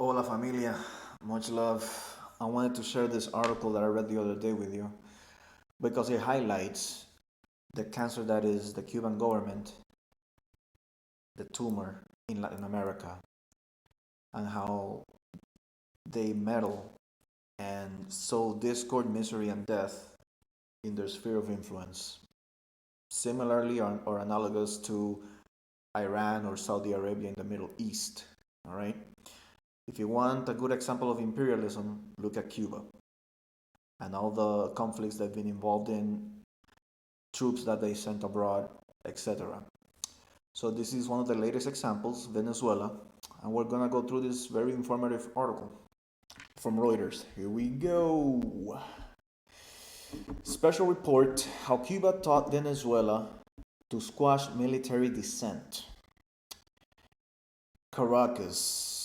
Hola familia, much love. I wanted to share this article that I read the other day with you because it highlights the cancer that is the Cuban government, the tumor in Latin America, and how they meddle and sow discord, misery, and death in their sphere of influence. Similarly or analogous to Iran or Saudi Arabia in the Middle East. All right. If you want a good example of imperialism, look at Cuba and all the conflicts they've been involved in, troops that they sent abroad, etc. So this is one of the latest examples, Venezuela, and we're gonna go through this very informative article from Reuters. Here we go. Special report: How Cuba taught Venezuela to squash military dissent. Caracas.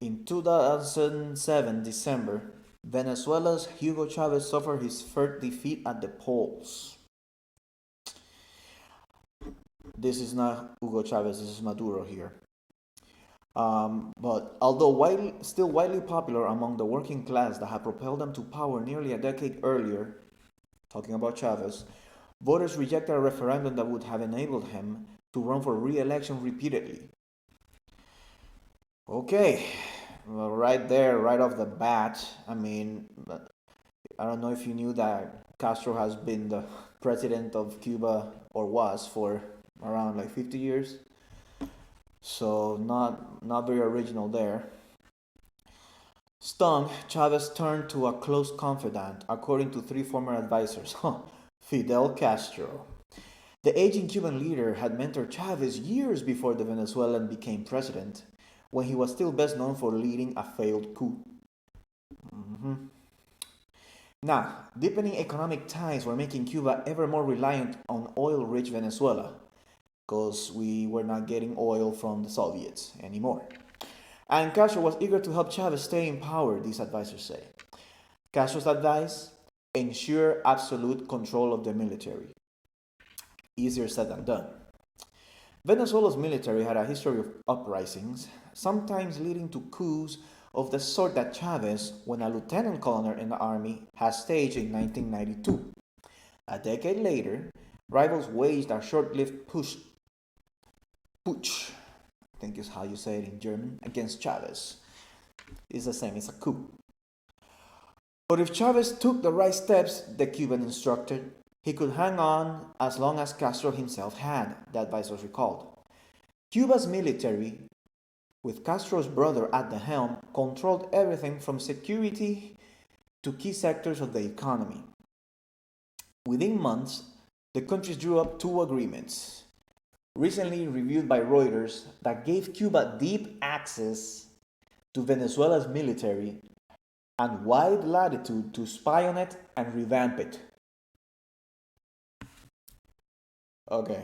In 2007 December, Venezuela's Hugo Chavez suffered his first defeat at the polls. This is not Hugo Chavez, this is Maduro here. But although still widely popular among the working class that had propelled them to power nearly a decade earlier, talking about Chavez, voters rejected a referendum that would have enabled him to run for re-election repeatedly. Okay, well, right there, right off the bat, I mean, I don't know if you knew that Castro has been the president of Cuba, or was, for around like 50 years. So not very original there. Stung, Chavez turned to a close confidant, according to three former advisors. Fidel Castro. The aging Cuban leader had mentored Chavez years before the Venezuelan became president, when he was still best known for leading a failed coup. Mhm. Now, deepening economic ties were making Cuba ever more reliant on oil-rich Venezuela, because we were not getting oil from the Soviets anymore. And Castro was eager to help Chavez stay in power, these advisors say. Castro's advice: ensure absolute control of the military. Easier said than done. Venezuela's military had a history of uprisings, sometimes leading to coups of the sort that Chavez, when a lieutenant colonel in the army, had staged in 1992. A decade later, rivals waged a short-lived putsch, I think is how you say it in German, against Chavez. It's the same, it's a coup. But if Chavez took the right steps, the Cuban instructed, he could hang on as long as Castro himself had, the advisors recalled. Cuba's military, with Castro's brother at the helm, controlled everything from security to key sectors of the economy. Within months, the countries drew up two agreements, recently reviewed by Reuters, that gave Cuba deep access to Venezuela's military and wide latitude to spy on it and revamp it. Okay.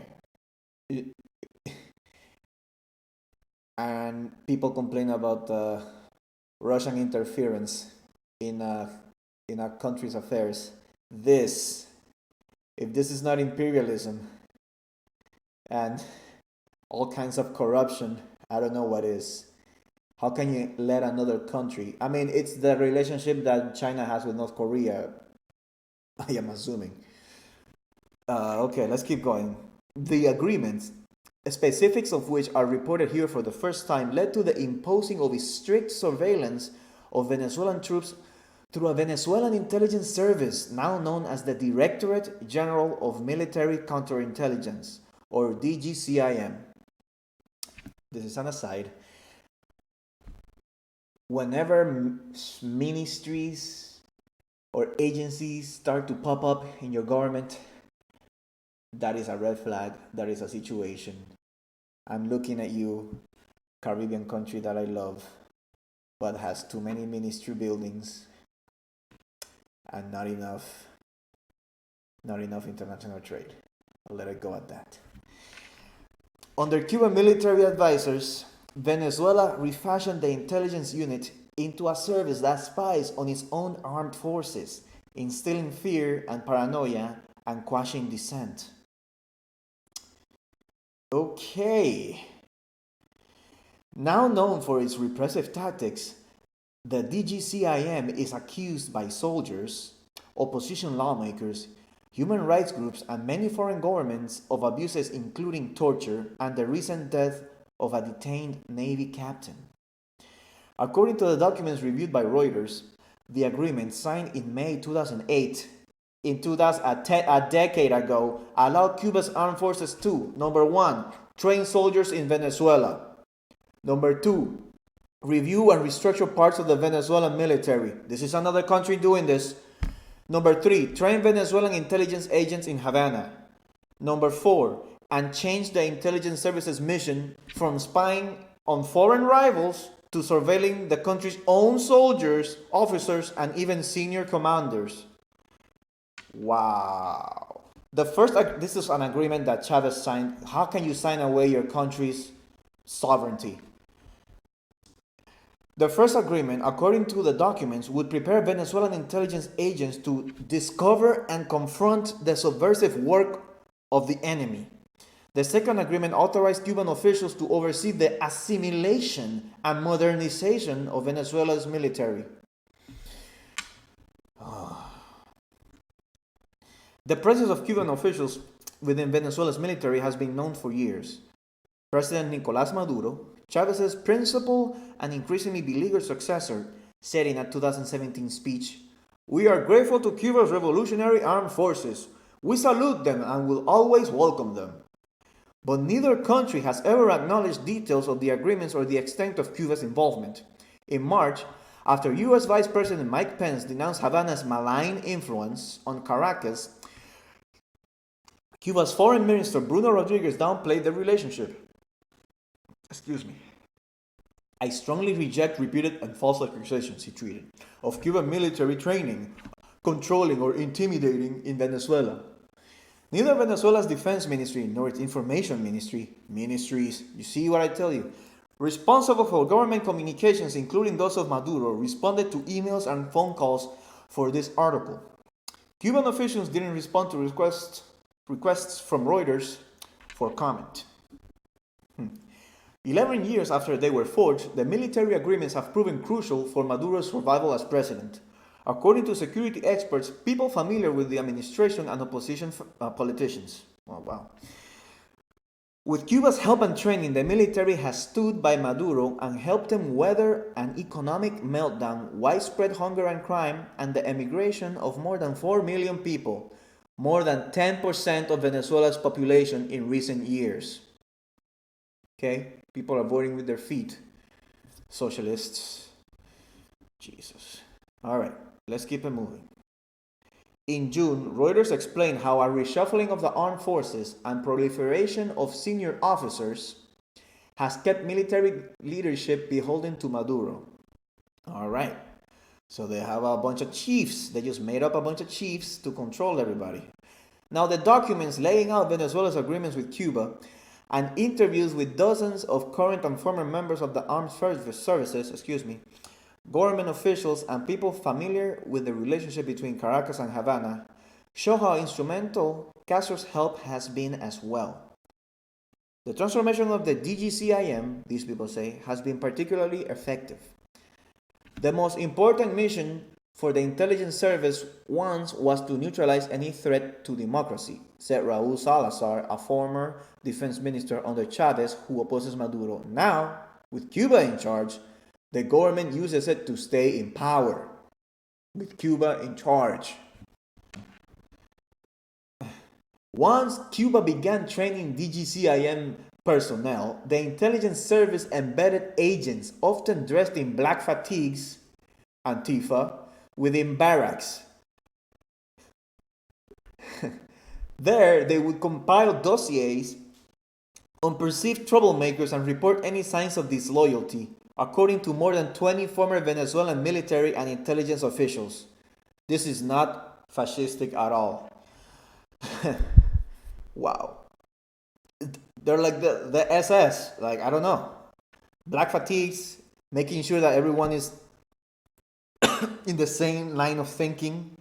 And people complain about Russian interference in a country's affairs. This, if this is not imperialism and all kinds of corruption, I don't know what is. How can you let another country? I mean, it's the relationship that China has with North Korea, I am assuming. Okay, let's keep going. The agreements, specifics of which are reported here for the first time, led to the imposing of a strict surveillance of Venezuelan troops through a Venezuelan intelligence service now known as the Directorate General of Military Counterintelligence, or DGCIM. This is an aside. Whenever ministries or agencies start to pop up in your government, that is a red flag, that is a situation. I'm looking at you, Caribbean country that I love, but has too many ministry buildings and not enough international trade. I'll let it go at that. Under Cuban military advisors, Venezuela refashioned the intelligence unit into a service that spies on its own armed forces, instilling fear and paranoia and quashing dissent. Okay. Now known for its repressive tactics, the DGCIM is accused by soldiers, opposition lawmakers, human rights groups, and many foreign governments of abuses including torture and the recent death of a detained Navy captain. According to the documents reviewed by Reuters, the agreement signed in May 2008, a decade ago, allowed Cuba's armed forces to, number one, train soldiers in Venezuela. Number two, review and restructure parts of the Venezuelan military. This is another country doing this. Number three, train Venezuelan intelligence agents in Havana. Number four, and change the intelligence services mission from spying on foreign rivals to surveilling the country's own soldiers, officers, and even senior commanders. Wow. This is an agreement that Chavez signed. How can you sign away your country's sovereignty? The first agreement, according to the documents, would prepare Venezuelan intelligence agents to discover and confront the subversive work of the enemy. The second agreement authorized Cuban officials to oversee the assimilation and modernization of Venezuela's military. The presence of Cuban officials within Venezuela's military has been known for years. President Nicolás Maduro, Chávez's principal and increasingly beleaguered successor, said in a 2017 speech, "We are grateful to Cuba's revolutionary armed forces. We salute them and will always welcome them." But neither country has ever acknowledged details of the agreements or the extent of Cuba's involvement. In March, after U.S. Vice President Mike Pence denounced Havana's malign influence on Caracas, Cuba's Foreign Minister Bruno Rodriguez downplayed the relationship. Excuse me. "I strongly reject repeated and false accusations," he tweeted, "of Cuban military training, controlling, or intimidating in Venezuela." Neither Venezuela's defense ministry nor its information ministries, you see what I tell you, responsible for government communications, including those of Maduro, responded to emails and phone calls for this article. Cuban officials didn't respond to requests from Reuters for comment. 11 years after they were forged, the military agreements have proven crucial for Maduro's survival as president. According to security experts, people familiar with the administration and opposition politicians. Oh, wow. With Cuba's help and training, the military has stood by Maduro and helped him weather an economic meltdown, widespread hunger and crime, and the emigration of more than 4 million people, more than 10% of Venezuela's population in recent years. Okay? People are voting with their feet. Socialists. Jesus. All right, let's keep it moving. In June, Reuters explained how a reshuffling of the armed forces and proliferation of senior officers has kept military leadership beholden to Maduro. All right, so they have a bunch of chiefs. They just made up a bunch of chiefs to control everybody. Now, the documents laying out Venezuela's agreements with Cuba and interviews with dozens of current and former members of the armed services, government officials, and people familiar with the relationship between Caracas and Havana show how instrumental Castro's help has been as well. The transformation of the DGCIM, these people say, has been particularly effective. The most important mission for the intelligence service once was to neutralize any threat to democracy, said Raul Salazar, a former defense minister under Chavez who opposes Maduro. Now, with Cuba in charge, the government uses it to stay in power. With Cuba in charge. Once Cuba began training DGCIM personnel, the intelligence service embedded agents, often dressed in black fatigues, Antifa, within barracks. There, they would compile dossiers on perceived troublemakers and report any signs of disloyalty, according to more than 20 former Venezuelan military and intelligence officials. This is not fascistic at all. Wow. They're like the SS, like, I don't know. Black fatigues, making sure that everyone is in the same line of thinking,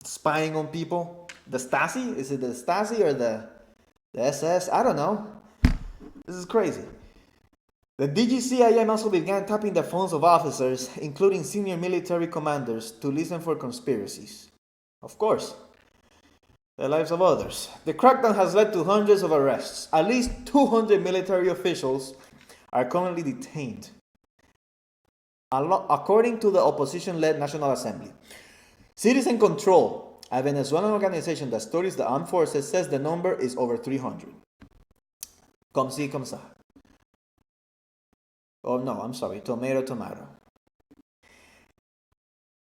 spying on people. The Stasi? Is it the Stasi or the SS? I don't know. This is crazy. The DGCIM also began tapping the phones of officers, including senior military commanders, to listen for conspiracies. Of course, the lives of others. The crackdown has led to hundreds of arrests. At least 200 military officials are currently detained, according to the opposition-led National Assembly. Citizen Control, a Venezuelan organization that studies the armed forces, says the number is over 300. Comme si, comme ça. Oh no, I'm sorry, tomato.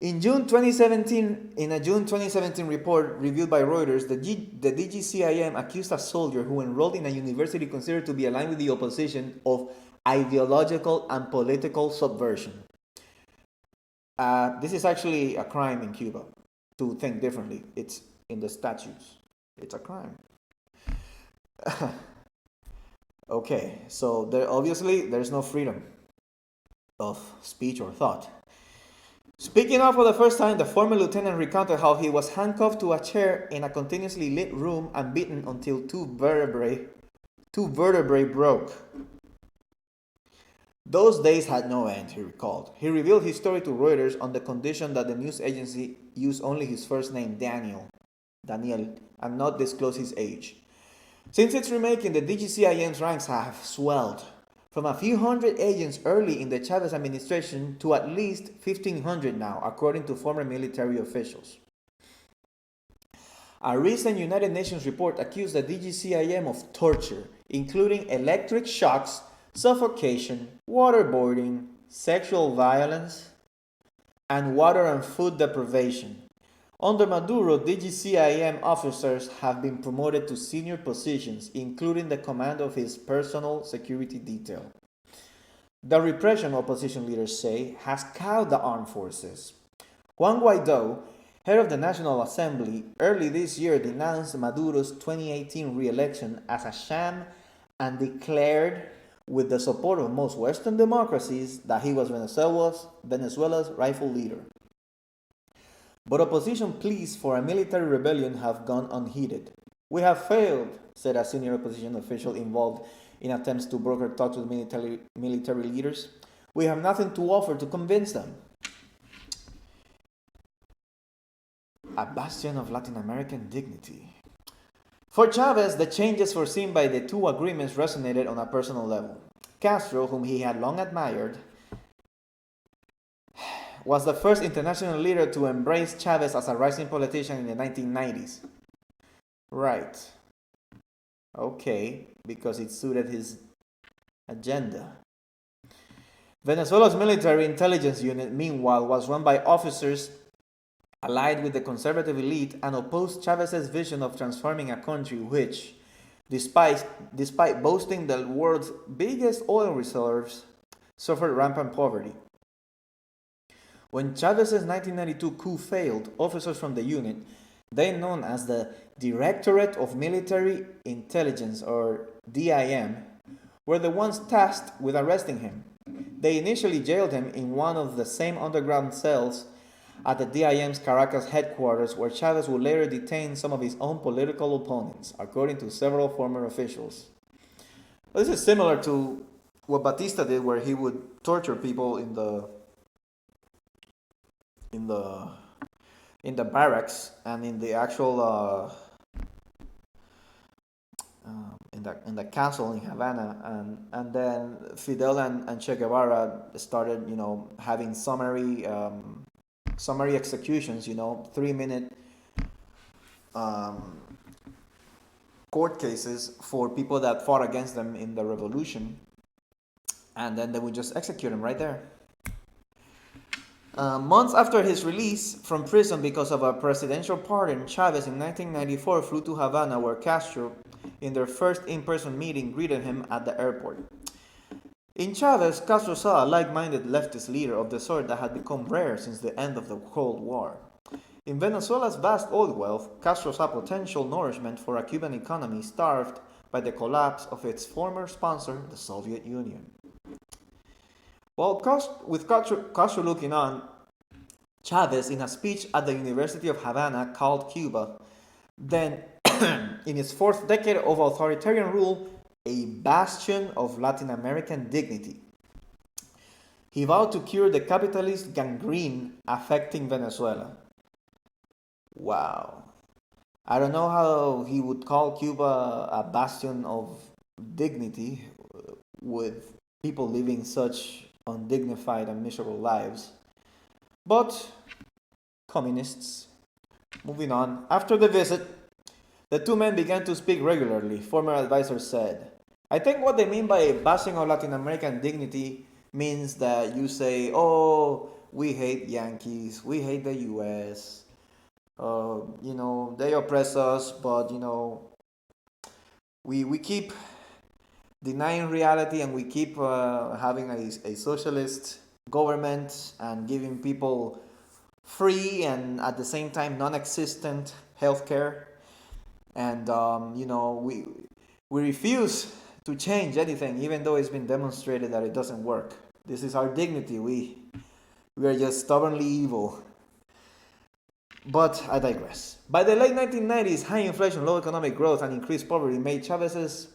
In a June 2017 report reviewed by Reuters, the DGCIM accused a soldier who enrolled in a university considered to be aligned with the opposition of ideological and political subversion. This is actually a crime in Cuba, to think differently. It's in the statutes. It's a crime. Okay, so there's no freedom of speech or thought. Speaking up for the first time, the former lieutenant recounted how he was handcuffed to a chair in a continuously lit room and beaten until two vertebrae broke. Those days had no end, he recalled. He revealed his story to Reuters on the condition that the news agency use only his first name, Daniel, and not disclose his age. Since its remaking, the DGCIM's ranks have swelled from a few hundred agents early in the Chavez administration to at least 1,500 now, according to former military officials. A recent United Nations report accused the DGCIM of torture, including electric shocks, suffocation, waterboarding, sexual violence, and water and food deprivation. Under Maduro, DGCIM officers have been promoted to senior positions, including the command of his personal security detail. The repression, opposition leaders say, has cowed the armed forces. Juan Guaido, head of the National Assembly, early this year denounced Maduro's 2018 re-election as a sham and declared, with the support of most Western democracies, that he was Venezuela's rightful leader. But opposition pleas for a military rebellion have gone unheeded. We have failed, said a senior opposition official involved in attempts to broker talks with military leaders. We have nothing to offer to convince them. A bastion of Latin American dignity. For Chavez, the changes foreseen by the two agreements resonated on a personal level. Castro, whom he had long admired, was the first international leader to embrace Chavez as a rising politician in the 1990s. Right. Okay, because it suited his agenda. Venezuela's military intelligence unit, meanwhile, was run by officers allied with the conservative elite and opposed Chavez's vision of transforming a country which, despite boasting the world's biggest oil reserves, suffered rampant poverty. When Chavez's 1992 coup failed, officers from the unit, then known as the Directorate of Military Intelligence, or DIM, were the ones tasked with arresting him. They initially jailed him in one of the same underground cells at the DIM's Caracas headquarters, where Chavez would later detain some of his own political opponents, according to several former officials. Well, this is similar to what Batista did, where he would torture people in the barracks and in the actual in the castle in Havana, and then Fidel and Che Guevara started having summary executions, 3-minute court cases for people that fought against them in the revolution, and then they would just execute him right there. Months after his release from prison because of a presidential pardon, Chavez in 1994 flew to Havana, where Castro, in their first in-person meeting, greeted him at the airport. In Chavez, Castro saw a like-minded leftist leader of the sort that had become rare since the end of the Cold War. In Venezuela's vast oil wealth, Castro saw potential nourishment for a Cuban economy starved by the collapse of its former sponsor, the Soviet Union. Well, with Castro looking on, Chavez, in a speech at the University of Havana, called Cuba, then in its fourth decade of authoritarian rule, a bastion of Latin American dignity. He vowed to cure the capitalist gangrene affecting Venezuela. Wow. I don't know how he would call Cuba a bastion of dignity with people living such undignified and miserable lives. But communists. Moving on. After the visit, the two men began to speak regularly, former advisors said. I think what they mean by bastion of Latin American dignity means that you say, oh, we hate Yankees, we hate the US, they oppress us, but, we keep denying reality and we keep having a socialist government and giving people free and at the same time non-existent healthcare, and we refuse to change anything, even though it's been demonstrated that it doesn't work. This is our dignity. We are just stubbornly evil. But I digress. By the late 1990s, high inflation, low economic growth, and increased poverty made Chavez's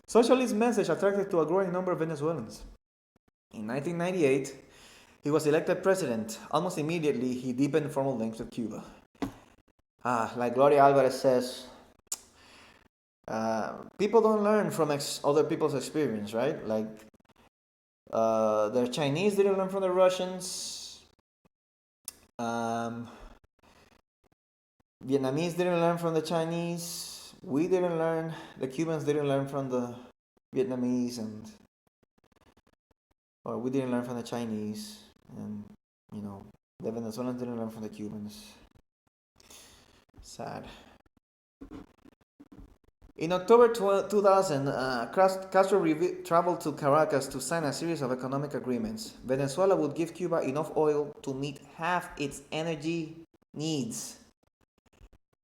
socialist message attractive to a growing number of Venezuelans. In 1998, he was elected president. Almost immediately, he deepened formal links with Cuba. Like Gloria Alvarez says, people don't learn from other people's experience, right? Like, the Chinese didn't learn from the Russians. Vietnamese didn't learn from the Chinese. We didn't learn. The Cubans didn't learn from the Vietnamese, or we didn't learn from the Chinese, and the Venezuelans didn't learn from the Cubans. Sad. In October 2000, Castro traveled to Caracas to sign a series of economic agreements. Venezuela would give Cuba enough oil to meet half its energy needs.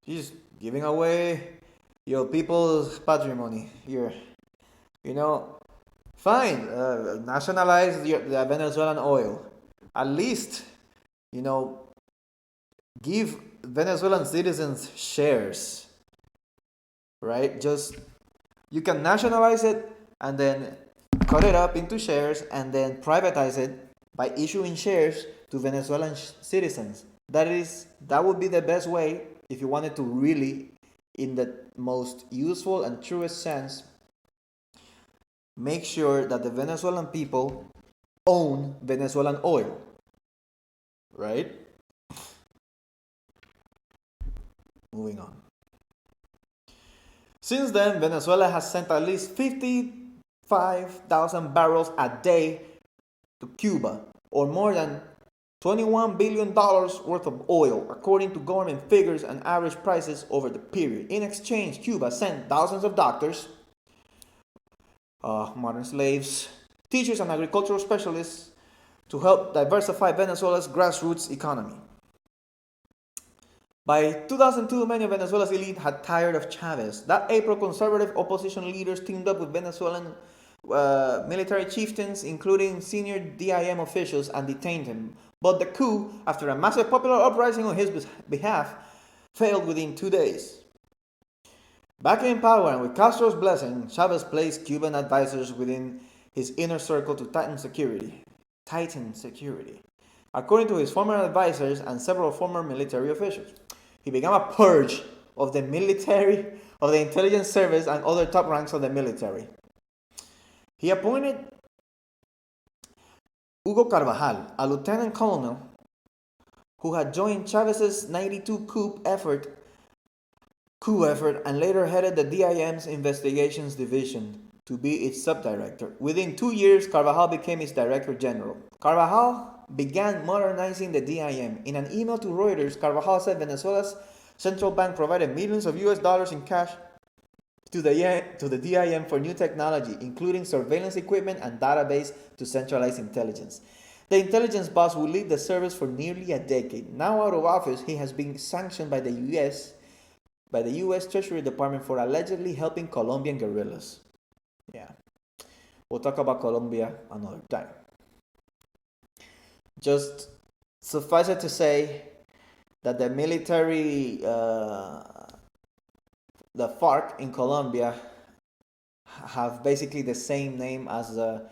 She's giving away your people's patrimony here. Fine, nationalize the Venezuelan oil. At least, give Venezuelan citizens shares. Right? You can nationalize it and then cut it up into shares and then privatize it by issuing shares to Venezuelan citizens. That would be the best way if you wanted to really, in the most useful and truest sense, make sure that the Venezuelan people own Venezuelan oil. Right? Moving on. Since then, Venezuela has sent at least 55,000 barrels a day to Cuba, or more than $21 billion worth of oil, according to government figures and average prices over the period. In exchange, Cuba sent thousands of doctors, modern slaves, teachers, and agricultural specialists to help diversify Venezuela's grassroots economy. By 2002, many of Venezuela's elite had tired of Chavez. That April, conservative opposition leaders teamed up with Venezuelan military chieftains, including senior DIM officials, and detained him. But the coup, after a massive popular uprising on his behalf, failed within 2 days. Back in power and with Castro's blessing, Chavez placed Cuban advisors within his inner circle to tighten security. According to his former advisors and several former military officials. He began a purge of the military, of the intelligence service, and other top ranks of the military. He appointed Hugo Carvajal, a lieutenant colonel who had joined Chavez's 92 coup effort and later headed the DIM's investigations division, to be its subdirector. Within 2 years, Carvajal became its director general. Carvajal began modernizing the DIM. In an email to Reuters, Carvajal said Venezuela's central bank provided millions of US dollars in cash to the DIM for new technology, including surveillance equipment and database to centralize intelligence. The intelligence boss will lead the service for nearly a decade. Now out of office, he has been sanctioned by the US Treasury Department for allegedly helping Colombian guerrillas. Yeah. We'll talk about Colombia another time. Just suffice it to say that the military, the FARC in Colombia, have basically the same name as the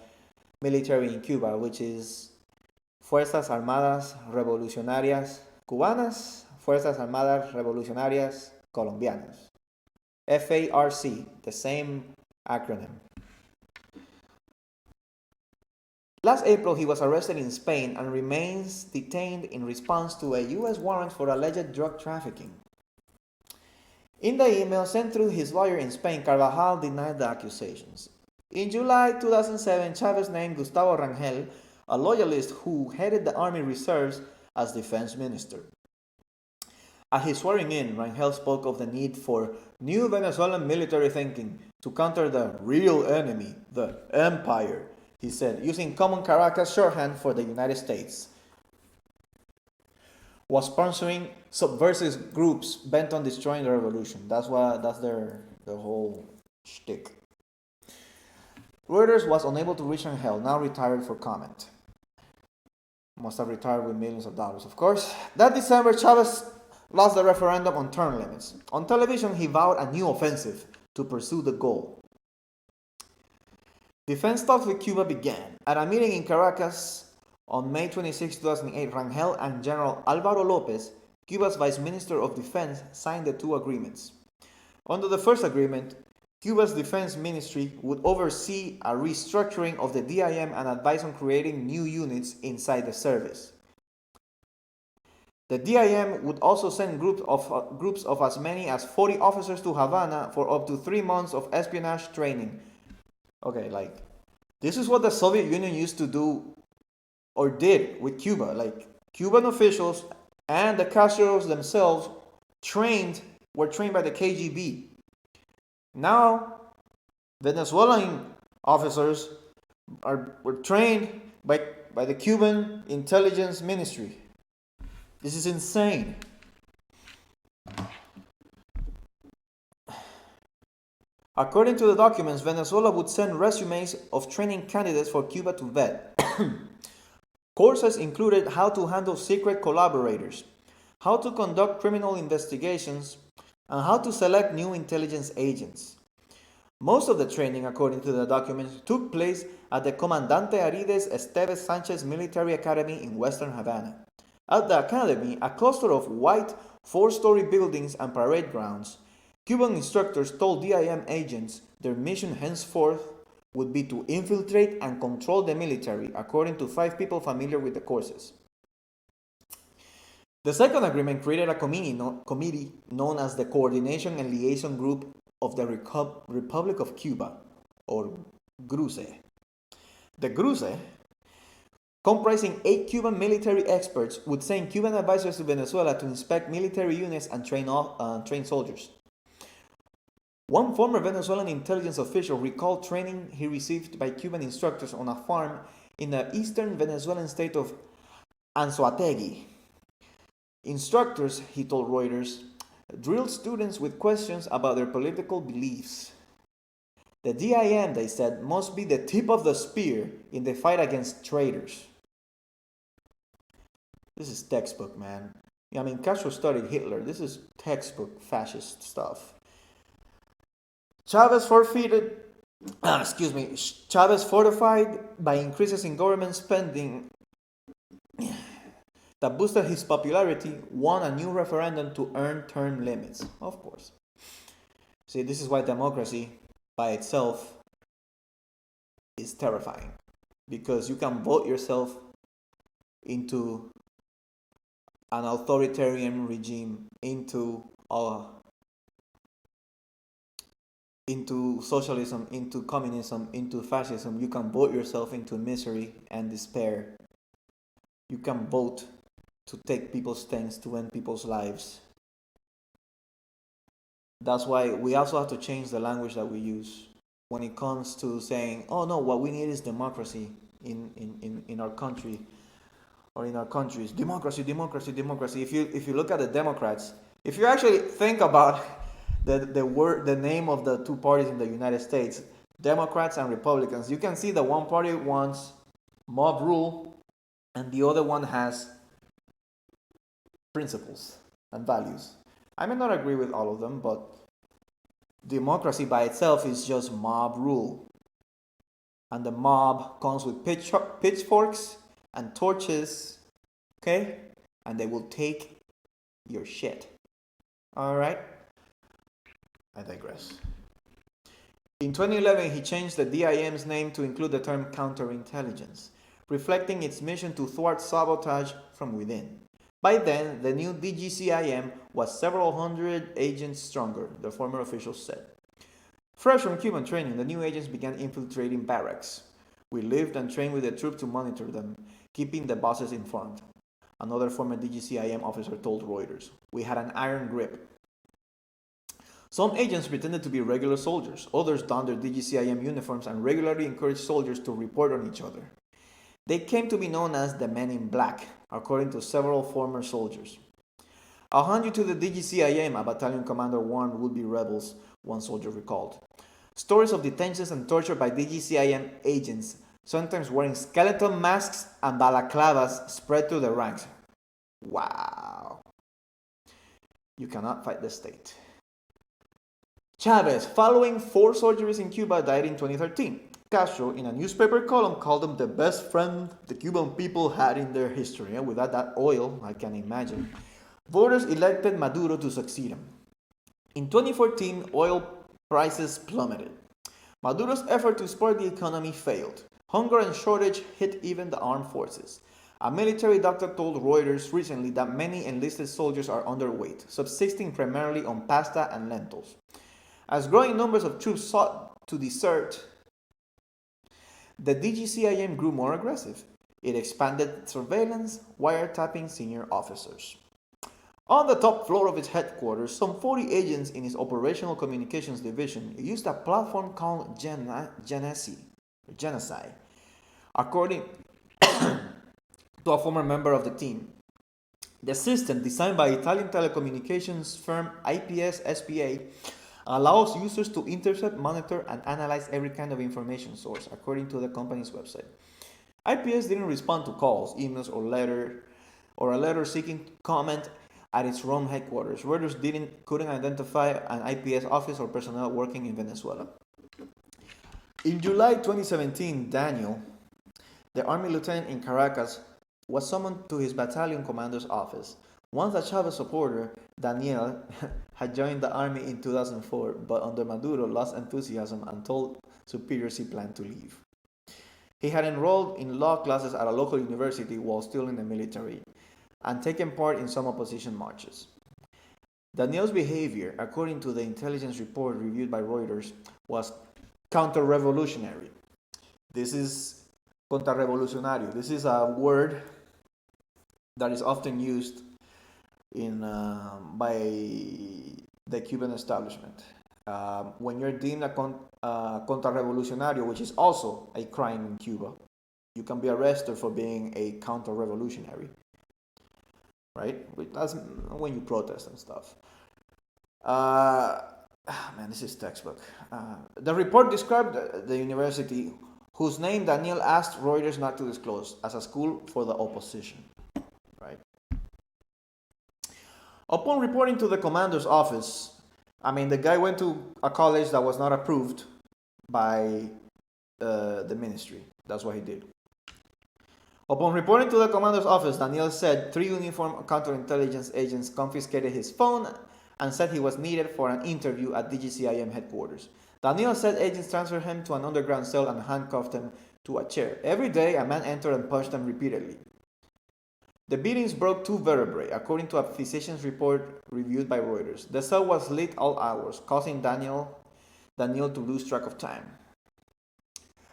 military in Cuba, which is Fuerzas Armadas Revolucionarias Cubanas, Fuerzas Armadas Revolucionarias Colombianas. FARC, the same acronym. Last April, he was arrested in Spain and remains detained in response to a U.S. warrant for alleged drug trafficking. In the email sent through his lawyer in Spain, Carvajal denied the accusations. In July 2007, Chavez named Gustavo Rangel, a loyalist who headed the Army Reserves, as defense minister. At his swearing in, Rangel spoke of the need for new Venezuelan military thinking to counter the real enemy, the empire, he said, using common Caracas shorthand for the United States. Was sponsoring subversive groups bent on destroying the revolution. That's their whole shtick. Reuters was unable to reach Rangel, now retired, for comment. Must have retired with millions of dollars, of course. That December, Chavez lost the referendum on term limits. On television, he vowed a new offensive to pursue the goal. Defense talks with Cuba began. At a meeting in Caracas on May 26, 2008, Rangel and General Álvaro López, Cuba's Vice Minister of Defense, signed the two agreements. Under the first agreement, Cuba's Defense Ministry would oversee a restructuring of the DIM and advise on creating new units inside the service. The DIM would also send groups of as many as 40 officers to Havana for up to 3 months of espionage training. Okay, like, this is what the Soviet Union used to do or did with Cuba. Like, Cuban officials and the Castros themselves were trained by the KGB. Now, Venezuelan officers were trained by the Cuban intelligence ministry. This is insane. According to the documents, Venezuela would send resumes of training candidates for Cuba to vet. Courses included how to handle secret collaborators, how to conduct criminal investigations, and how to select new intelligence agents. Most of the training, according to the documents, took place at the Comandante Arides Esteves Sanchez Military Academy in Western Havana. At the academy, a cluster of white 4-story buildings and parade grounds, Cuban instructors told DIM agents their mission henceforth would be to infiltrate and control the military, according to 5 people familiar with the courses. The second agreement created a committee known as the Coordination and Liaison Group of the Republic of Cuba, or GRUCE. The GRUCE, comprising 8 Cuban military experts, would send Cuban advisors to Venezuela to inspect military units and train soldiers. One former Venezuelan intelligence official recalled training he received by Cuban instructors on a farm in the eastern Venezuelan state of Anzoátegui. Instructors, he told Reuters, drilled students with questions about their political beliefs. The DIM, they said, must be the tip of the spear in the fight against traitors. This is textbook, man. I mean, Castro studied Hitler. This is textbook fascist stuff. Chavez fortified by increases in government spending that boosted his popularity, won a new referendum to earn term limits. Of course. See, this is why democracy by itself is terrifying. Because you can vote yourself into an authoritarian regime, into socialism, into communism, into fascism. You can vote yourself into misery and despair. You can vote to take people's things, to end people's lives. That's why we also have to change the language that we use when it comes to saying, oh no, what we need is democracy in our country or in our countries. Democracy, democracy, democracy. If you look at the Democrats, if you actually think about the name of the two parties in the United States, Democrats and Republicans, you can see that one party wants mob rule and the other one has principles and values. I may not agree with all of them, but Democracy by itself is just mob rule. And the mob comes with pitchforks and torches, okay? And they will take your shit. Alright? I digress. In 2011, he changed the DIM's name to include the term counterintelligence, reflecting its mission to thwart sabotage from within. By then, the new DGCIM was several hundred agents stronger, the former officials said. Fresh from Cuban training, the new agents began infiltrating barracks. We lived and trained with the troops to monitor them, keeping the bosses informed. Another former DGCIM officer told Reuters. We had an iron grip. Some agents pretended to be regular soldiers. Others donned their DGCIM uniforms and regularly encouraged soldiers to report on each other. They came to be known as the Men in Black, according to several former soldiers. I'll hand you to the DGCIM, a battalion commander warned would-be rebels, one soldier recalled. Stories of detentions and torture by DGCIM agents, sometimes wearing skeleton masks and balaclavas, spread through the ranks. Wow. You cannot fight the state. Chavez, following 4 surgeries in Cuba, died in 2013. Castro, in a newspaper column, called him the best friend the Cuban people had in their history. And without that oil, I can imagine. Voters elected Maduro to succeed him. In 2014, oil prices plummeted. Maduro's effort to spur the economy failed. Hunger and shortage hit even the armed forces. A military doctor told Reuters recently that many enlisted soldiers are underweight, subsisting primarily on pasta and lentils. As growing numbers of troops sought to desert, the DGCIM grew more aggressive. It expanded surveillance, wiretapping senior officers. On the top floor of its headquarters, some 40 agents in its operational communications division used a platform called Genocide, according to a former member of the team. The system, designed by Italian telecommunications firm IPS SPA, allows users to intercept, monitor, and analyze every kind of information source, according to the company's website. IPS didn't respond to calls, emails, or a letter seeking comment at its Rome headquarters. Reuters couldn't identify an IPS office or personnel working in Venezuela. In July 2017, Daniel, the army lieutenant in Caracas, was summoned to his battalion commander's office. Once a Chavez supporter, Daniel had joined the army in 2004, but under Maduro lost enthusiasm and told superiors he planned to leave. He had enrolled in law classes at a local university while still in the military, and taken part in some opposition marches. Daniel's behavior, according to the intelligence report reviewed by Reuters, was counter-revolutionary. This is contrarrevolucionario. This is a word that is often used by the Cuban establishment. When you're deemed a contrarrevolucionario, which is also a crime in Cuba, you can be arrested for being a counter-revolutionary. Right? That's when you protest and stuff. Man, this is textbook. The report described the university, whose name Daniel asked Reuters not to disclose, as a school for the opposition. Right? Upon reporting to the commander's office, the guy went to a college that was not approved by the ministry. That's what he did. Upon reporting to the commander's office, Daniel said 3 uniformed counterintelligence agents confiscated his phone and said he was needed for an interview at DGCIM headquarters. Daniel said agents transferred him to an underground cell and handcuffed him to a chair. Every day, a man entered and punched him repeatedly. The beatings broke 2 vertebrae, according to a physician's report reviewed by Reuters. The cell was lit all hours, causing Daniel to lose track of time.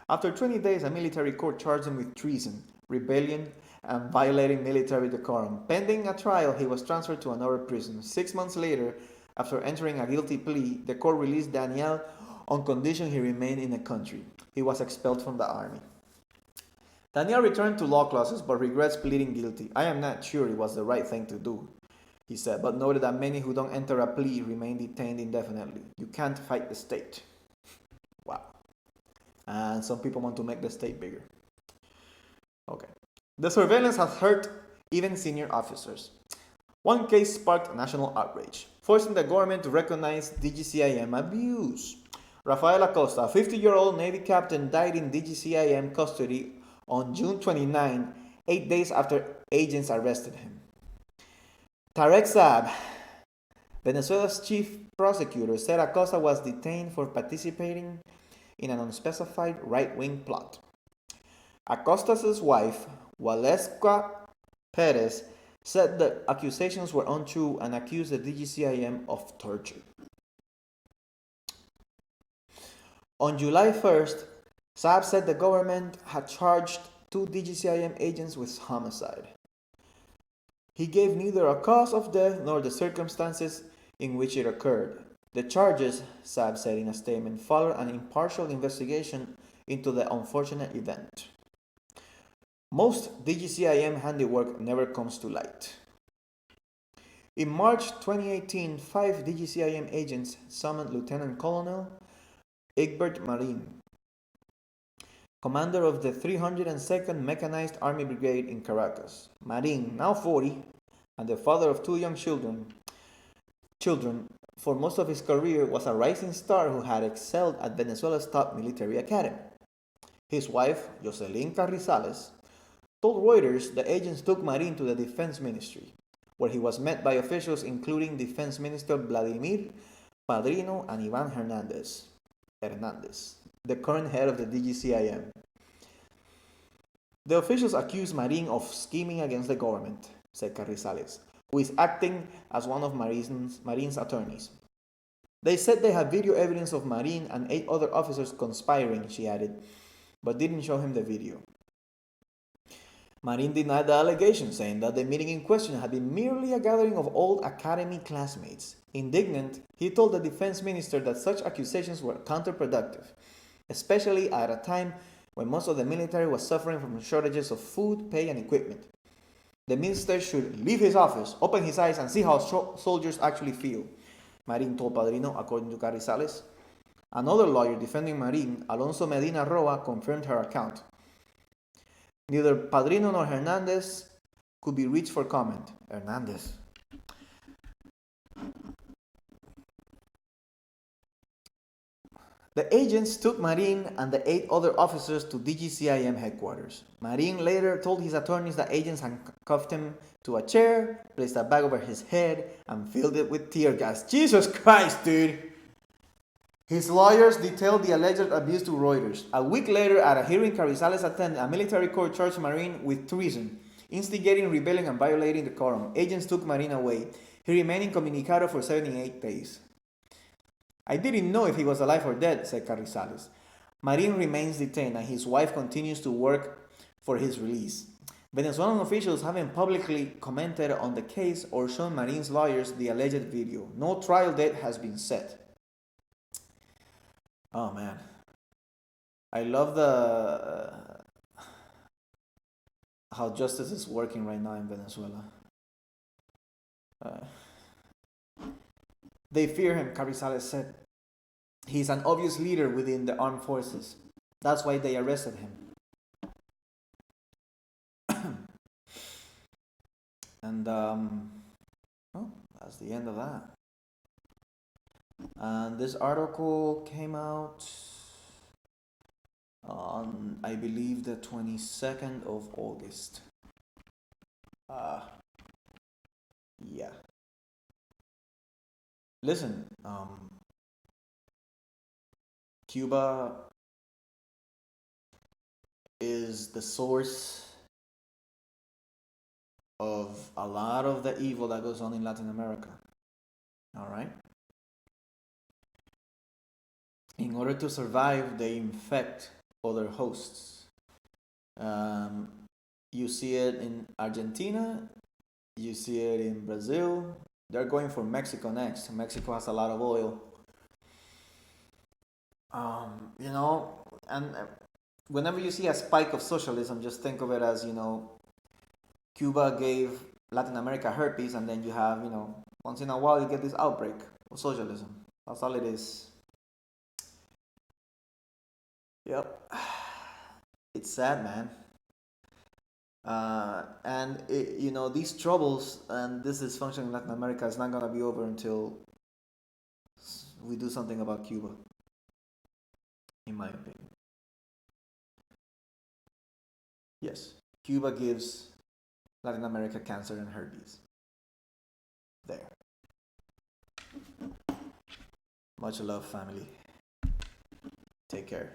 After 20 days, a military court charged him with treason, rebellion, and violating military decorum. Pending a trial, he was transferred to another prison. 6 months later, after entering a guilty plea, the court released Daniel on condition he remained in the country. He was expelled from the army. Daniel returned to law classes but regrets pleading guilty. I am not sure it was the right thing to do, he said, but noted that many who don't enter a plea remain detained indefinitely. You can't fight the state. Wow. And some people want to make the state bigger. Okay. The surveillance has hurt even senior officers. One case sparked national outrage. forcing the government to recognize DGCIM abuse. Rafael Acosta, a 50-year-old Navy captain, died in DGCIM custody on June 29, 8 days after agents arrested him. Tarek Saab, Venezuela's chief prosecutor, said Acosta was detained for participating in an unspecified right-wing plot. Acosta's wife, Waleska Perez, said the accusations were untrue and accused the DGCIM of torture. On July 1st, Saab said the government had charged 2 DGCIM agents with homicide. He gave neither a cause of death nor the circumstances in which it occurred. The charges, Saab said in a statement, followed an impartial investigation into the unfortunate event. Most DGCIM handiwork never comes to light. In March 2018, 5 DGCIM agents summoned Lieutenant Colonel Egbert Marin, commander of the 302nd Mechanized Army Brigade in Caracas. Marin, now 40, and the father of 2 young children, for most of his career was a rising star who had excelled at Venezuela's top military academy. His wife, Jocelyn Carrizales, told Reuters the agents took Marin to the Defense Ministry, where he was met by officials including Defense Minister Vladimir Padrino and Ivan Hernandez, the current head of the DGCIM. The officials accused Marin of scheming against the government, said Carrizales, who is acting as one of Marin's attorneys. They said they had video evidence of Marin and 8 other officers conspiring, she added, but didn't show him the video. Marin denied the allegation, saying that the meeting in question had been merely a gathering of old academy classmates. Indignant, he told the defense minister that such accusations were counterproductive, especially at a time when most of the military was suffering from shortages of food, pay, and equipment. The minister should leave his office, open his eyes, and see how soldiers actually feel, Marin told Padrino, according to Carrizales. Another lawyer defending Marin, Alonso Medina Roa, confirmed her account. Neither Padrino nor Hernandez could be reached for comment. Hernandez. The agents took Marin and the 8 other officers to DGCIM headquarters. Marin later told his attorneys that agents handcuffed him to a chair, placed a bag over his head, and filled it with tear gas. Jesus Christ, dude! His lawyers detailed the alleged abuse to Reuters. A week later, at a hearing Carrizales attended, a military court charged Marin with treason, instigating rebellion and violating decorum. Agents took Marin away. He remained incommunicado for 78 days. I didn't know if he was alive or dead, said Carrizales. Marin remains detained and his wife continues to work for his release. Venezuelan officials haven't publicly commented on the case or shown Marin's lawyers the alleged video. No trial date has been set. Oh man, I love how justice is working right now in Venezuela. They fear him, Carrizales said. He's an obvious leader within the armed forces. That's why they arrested him. And that's the end of that. And this article came out on, I believe, the 22nd of August. Yeah. Listen, Cuba is the source of a lot of the evil that goes on in Latin America. All right? In order to survive, they infect other hosts. You see it in Argentina, you see it in Brazil. They're going for Mexico next. Mexico has a lot of oil. And whenever you see a spike of socialism, just think of it as, Cuba gave Latin America herpes, and then you have, once in a while you get this outbreak of socialism. That's all it is. Yep. It's sad, man. And these troubles and this dysfunction in Latin America is not going to be over until we do something about Cuba, in my opinion. Yes, Cuba gives Latin America cancer and herpes. There. Much love, family. Take care.